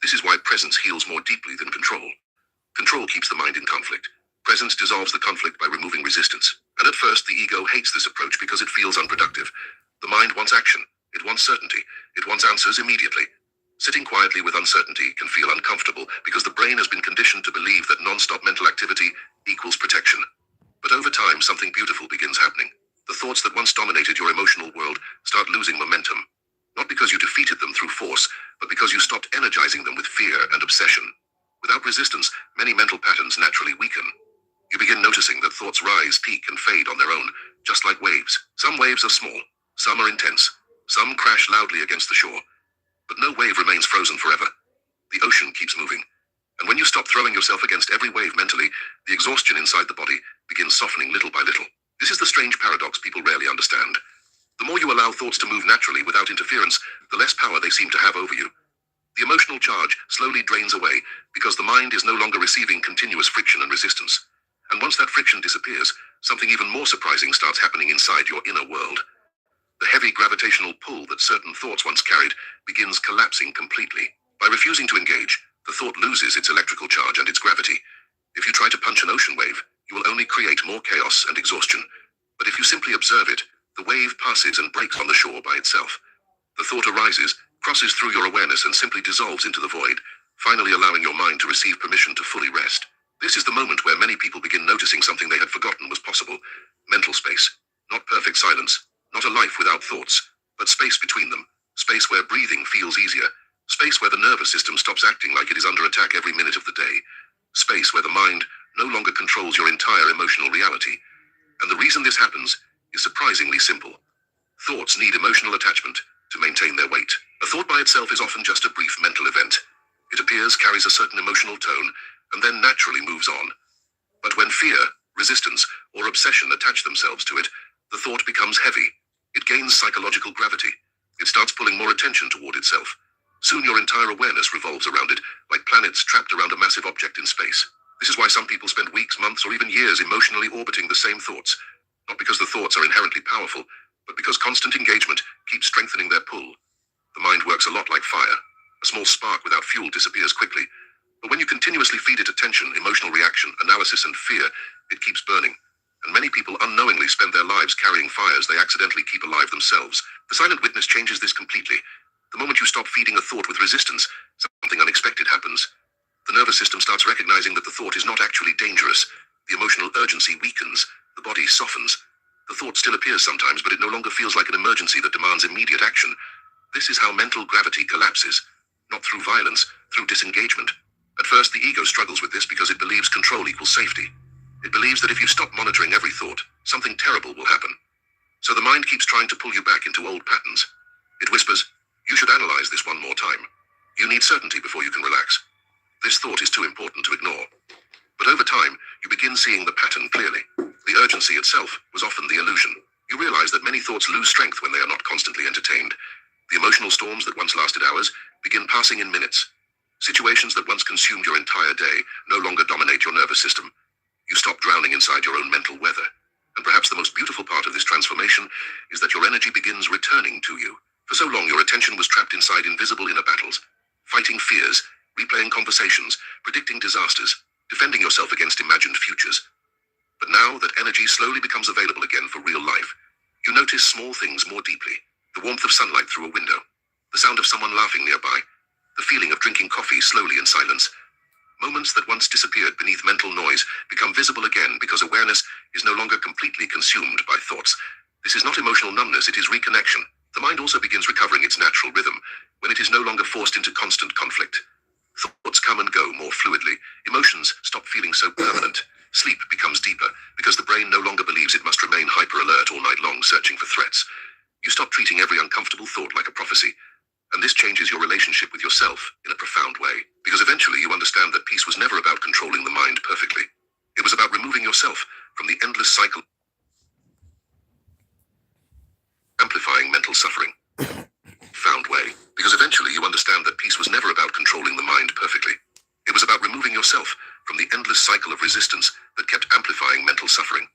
This is why presence heals more deeply than control. Control keeps the mind in conflict. Presence dissolves the conflict by removing resistance. And at first, the ego hates this approach because it feels unproductive. The mind wants action. It wants certainty. It wants answers immediately. Sitting quietly with uncertainty can feel uncomfortable because the brain has been conditioned to believe that non-stop mental activity equals protection. But over time, something beautiful begins happening. The thoughts that once dominated your emotional world start losing momentum. Not because you defeated them through force, but because you stopped energizing them with fear and obsession. Without resistance, many mental patterns naturally weaken. You begin noticing that thoughts rise, peak, and fade on their own, just like waves. Some waves are small, some are intense, some crash loudly against the shore. But no wave remains frozen forever. The ocean keeps moving. And when you stop throwing yourself against every wave mentally, the exhaustion inside the body begins softening little by little. This is the strange paradox people rarely understand. The more you allow thoughts to move naturally without interference, the less power they seem to have over you. The emotional charge slowly drains away because the mind is no longer receiving continuous friction and resistance. And once that friction disappears, something even more surprising starts happening inside your inner world. The heavy gravitational pull that certain thoughts once carried begins collapsing completely. By refusing to engage, the thought loses its electrical charge and its gravity. If you try to punch an ocean wave, you will only create more chaos and exhaustion. But if you simply observe it, the wave passes and breaks on the shore by itself. The thought arises, crosses through your awareness, and simply dissolves into the void, finally allowing your mind to receive permission to fully rest. This is the moment where many people begin noticing something they had forgotten was possible. Mental space. Not perfect silence. Not a life without thoughts, but space between them. Space where breathing feels easier. Space where the nervous system stops acting like it is under attack every minute of the day. Space where the mind no longer controls your entire emotional reality. And the reason this happens is surprisingly simple. Thoughts need emotional attachment to maintain their weight. A thought by itself is often just a brief mental event. It appears, carries a certain emotional tone, and then naturally moves on. But when fear, resistance, or obsession attach themselves to it, the thought becomes heavy. It gains psychological gravity. It starts pulling more attention toward itself. Soon your entire awareness revolves around it, like planets trapped around a massive object in space. This is why some people spend weeks, months, or even years emotionally orbiting the same thoughts. Not because the thoughts are inherently powerful, but because constant engagement keeps strengthening their pull. The mind works a lot like fire. A small spark without fuel disappears quickly. But when you continuously feed it attention, emotional reaction, analysis, and fear, it keeps burning. And many people unknowingly spend their lives carrying fires they accidentally keep alive themselves. The silent witness changes this completely. The moment you stop feeding a thought with resistance, something unexpected happens. The nervous system starts recognizing that the thought is not actually dangerous. The emotional urgency weakens. The body softens. The thought still appears sometimes, but it no longer feels like an emergency that demands immediate action. This is how mental gravity collapses. Not through violence, through disengagement. At first, the ego struggles with this because it believes control equals safety. It believes that if you stop monitoring every thought, something terrible will happen. So the mind keeps trying to pull you back into old patterns. It whispers, "You should analyze this one more time. You need certainty before you can relax. This thought is too important to ignore." But over time, you begin seeing the pattern clearly. The urgency itself was often the illusion. You realize that many thoughts lose strength when they are not constantly entertained. The emotional storms that once lasted hours begin passing in minutes. Situations that once consumed your entire day no longer dominate your nervous system. You stop drowning inside your own mental weather. And perhaps the most beautiful part of this transformation is that your energy begins returning to you. For so long, your attention was trapped inside invisible inner battles, fighting fears, replaying conversations, predicting disasters, defending yourself against imagined futures. But now that energy slowly becomes available again for real life, you notice small things more deeply. The warmth of sunlight through a window, the sound of someone laughing nearby, the feeling of drinking coffee slowly in silence. Moments that once disappeared beneath mental noise become visible again because awareness is no longer completely consumed by thoughts. This is not emotional numbness, it is reconnection. The mind also begins recovering its natural rhythm when it is no longer forced into constant conflict. Thoughts come and go more fluidly. Emotions stop feeling so permanent. Sleep becomes deeper because the brain no longer believes it must remain hyper-alert all night long searching for threats. You stop treating every uncomfortable thought like a prophecy. And this changes your relationship with yourself in a profound way. Because eventually you understand that peace was never about controlling the mind perfectly. It was about removing yourself from the endless cycle, amplifying mental suffering. Profound way. Because eventually you understand that peace was never about controlling the mind perfectly. It was about removing yourself from the endless cycle of resistance that kept amplifying mental suffering.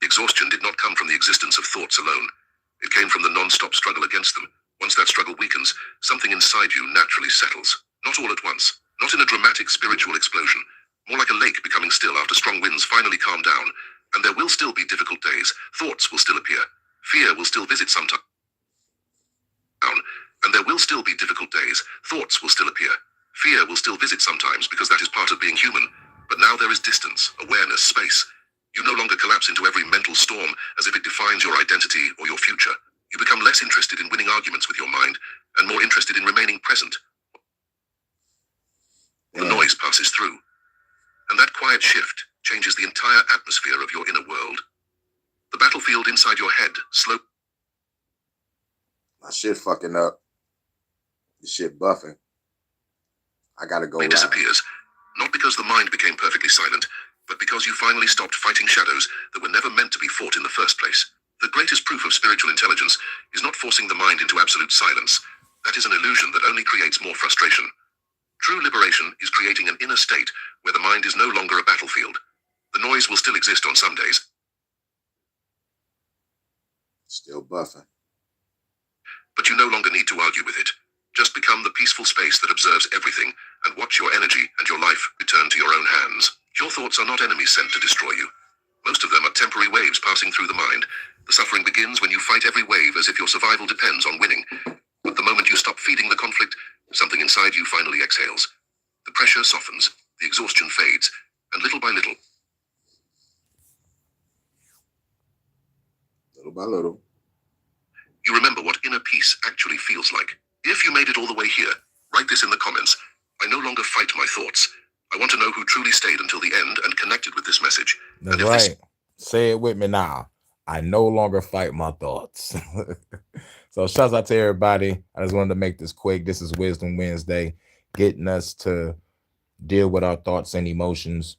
The exhaustion did not come from the existence of thoughts alone. It came from the non-stop struggle against them. Once that struggle weakens, something inside you naturally settles. Not all at once, not in a dramatic spiritual explosion, more like a lake becoming still after strong winds finally calm down. And there will still be difficult days. Thoughts will still appear. Fear will still visit sometime. And there will still be difficult days. Thoughts will still appear. Fear will still visit sometimes because that is part of being human. But now there is distance, awareness, space. You no longer collapse into every mental storm as if it defines your identity or your future. You become less interested in winning arguments with your mind and more interested in remaining present. The noise passes through. And that quiet shift changes the entire atmosphere of your inner world. The battlefield inside your head slowly. My shit fucking up. This shit buffing. I gotta go live. Disappears, not because the mind became perfectly silent, but because you finally stopped fighting shadows that were never meant to be fought in the first place. The greatest proof of spiritual intelligence is not forcing the mind into absolute silence. That is an illusion that only creates more frustration. True liberation is creating an inner state where the mind is no longer a battlefield. The noise will still exist on some days. Still buffing. But you no longer need to argue with it. Just become the peaceful space that observes everything and watch your energy and your life return to your own hands. Your thoughts are not enemies sent to destroy you. Most of them are temporary waves passing through the mind. The suffering begins when you fight every wave as if your survival depends on winning. But the moment you stop feeding the conflict, something inside you finally exhales. The pressure softens, the exhaustion fades, and little by little, by little, you remember what inner peace actually feels like. If you made it all the way here, write this in the comments. I no longer fight my thoughts. I want to know who truly stayed until the end and connected with this message. That's right. Say it with me now. I no longer fight my thoughts. So shouts out to everybody. I just wanted to make this quick. This is Wisdom Wednesday, getting us to deal with our thoughts and emotions.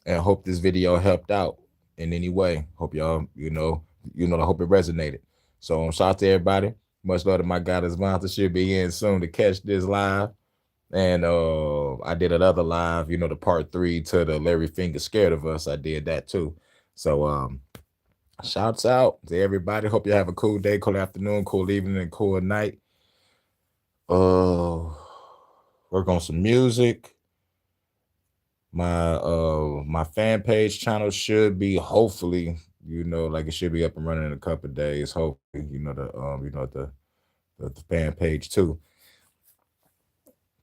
And I hope this video helped out in any way. Hope y'all, I hope it resonated. So shout out to everybody. Much love to my guy Devonta. Should be in soon to catch this live. And I did another live, the part 3 to the Larry Finger Scared of Us. I did that too. So shouts out to everybody. Hope you have a cool day, cool afternoon, cool evening, and cool night. Work on some music. My fan page channel should be hopefully, it should be up and running in a couple of days. Hopefully, the fan page too.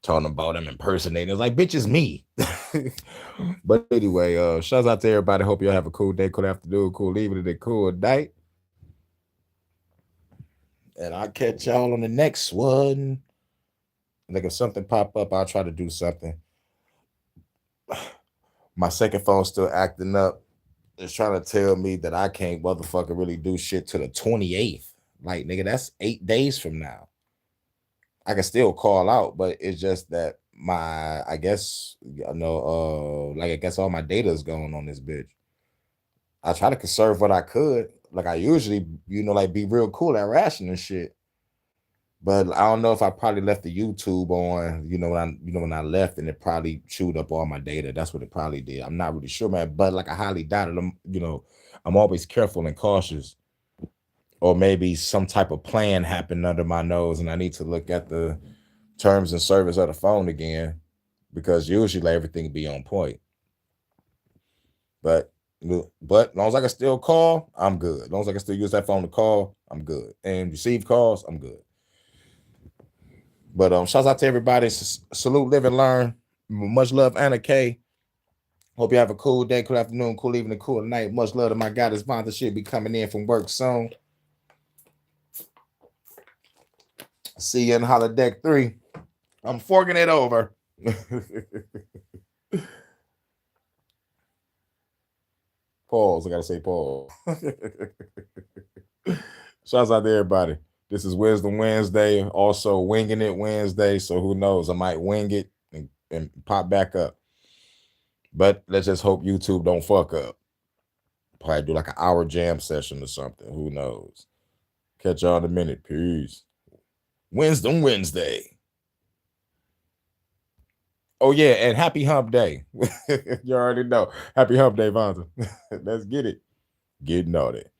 talking about him impersonating. It's like, bitch, it's me. But anyway, shouts out to everybody. Hope y'all have a cool day, cool afternoon, cool evening, and cool night. And I'll catch y'all on the next one. Like if something pop up, I'll try to do something. My second phone's still acting up. It's trying to tell me that I can't motherfucker really do shit to the 28th. Like, nigga, that's 8 days from now. I can still call out, but it's just that I guess all my data is going on this bitch. I try to conserve what I could. Like I usually, like be real cool at rationing shit. But I don't know if I probably left the YouTube on, when I left, and it probably chewed up all my data. That's what it probably did. I'm not really sure, man. But like I highly doubt it. I'm always careful and cautious. Or maybe some type of plan happened under my nose, and I need to look at the terms and service of the phone again, because usually everything be on point. But as long as I can still call, I'm good. As long as I can still use that phone to call, I'm good. And receive calls, I'm good. But shouts out to everybody. Salute, live, and learn. Much love, Anna K. Hope you have a cool day, cool afternoon, cool evening, cool night. Much love to my goddess Vonda. She'll be coming in from work soon. See you in Holodeck 3. I'm forking it over. Pause. I gotta say pause. Shouts out to everybody. This is Wisdom Wednesday, also Winging It Wednesday. So who knows? I might wing it and pop back up. But let's just hope YouTube don't fuck up. Probably do like an hour jam session or something. Who knows? Catch y'all in a minute. Peace. Wisdom Wednesday. Oh, yeah, and happy hump day. You already know. Happy hump day, Vonda. Let's get it. Getting on it.